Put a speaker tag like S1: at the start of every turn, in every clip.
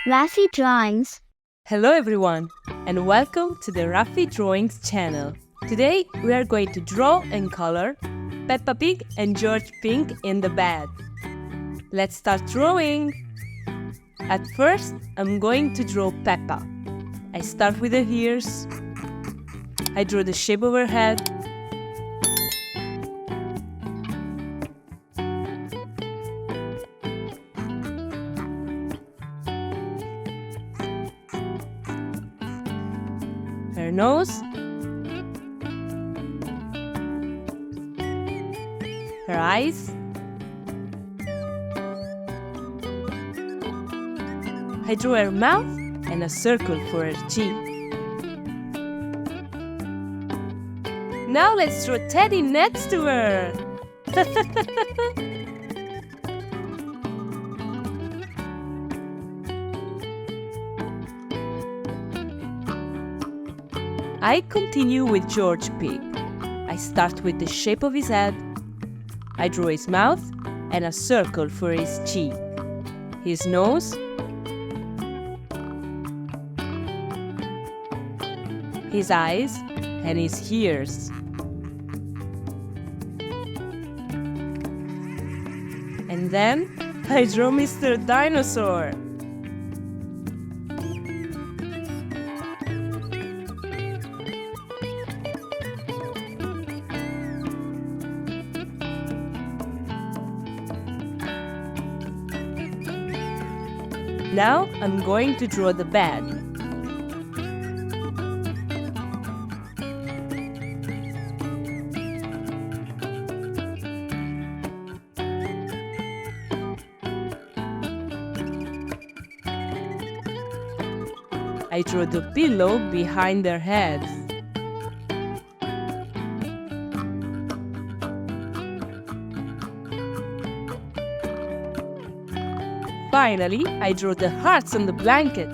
S1: Raffy Drawings.
S2: Hello everyone and welcome to the Raffy Drawings channel. Today we are going to draw and color Peppa Pig and George Pink in the bed. Let's start drawing. At first I'm going to draw Peppa. I start with the ears. I draw the shape of her head. Her nose, her eyes, I draw her mouth and a circle for her cheek. Now let's draw Teddy next to her. I continue with George Pig. I start with the shape of his head. I draw his mouth and a circle for his cheek, his nose, his eyes, and his ears. And then I draw Mr. Dinosaur. Now I'm going to draw the bed. I draw the pillow behind their heads. Finally, I draw the hearts on the blanket.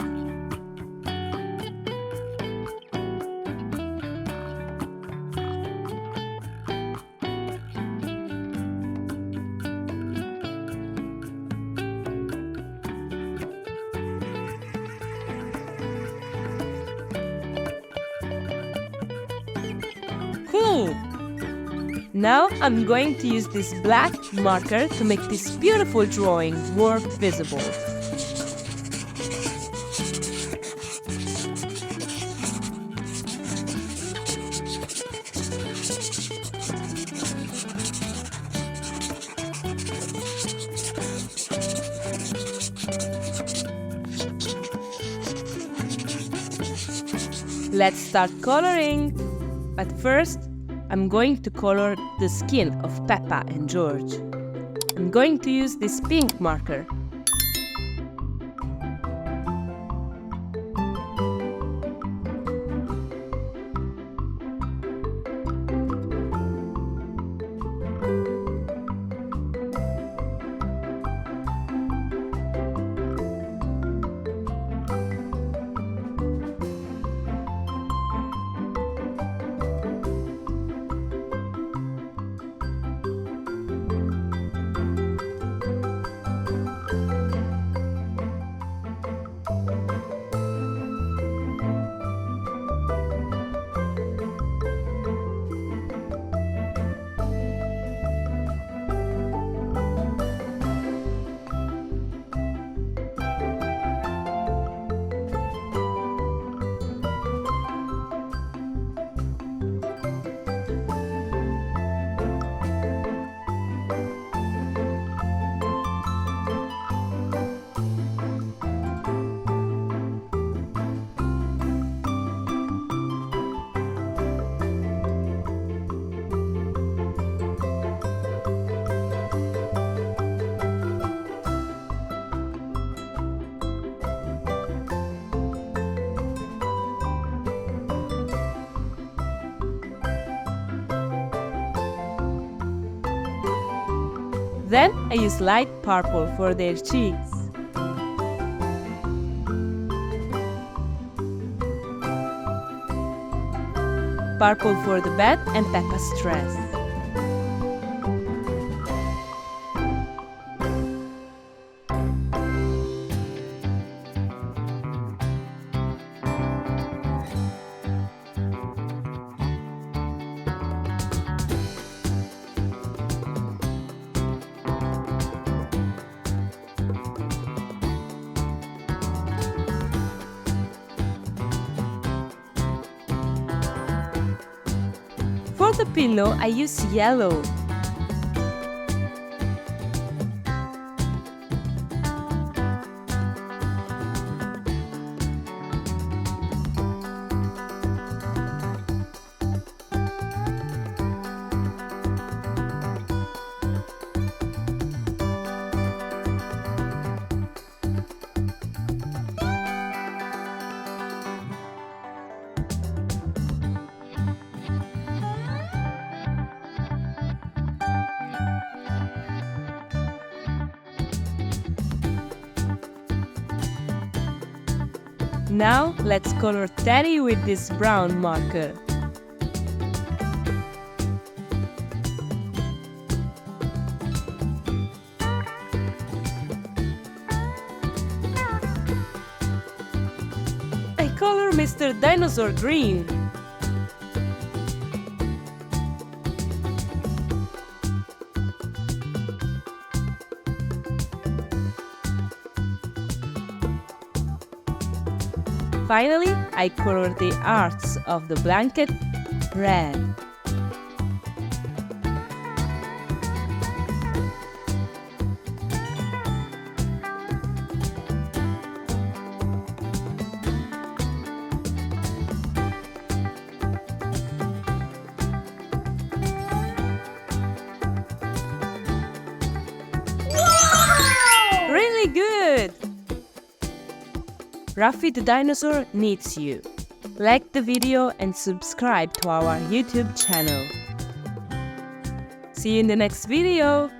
S2: Cool! Now I'm going to use this black marker to make this beautiful drawing more visible. Let's start coloring. But first, I'm going to color the skin of Peppa and George. I'm going to use this pink marker. Then I use light purple for their cheeks. Purple for the bed and Peppa's dress. the pillow, I use yellow. Now let's color Teddy with this brown marker. I color Mr. Dinosaur green. Finally, I color the arts of the blanket red. Wow! Really good! Raffy the dinosaur needs you. Like the video and subscribe to our YouTube channel. See you in the next video.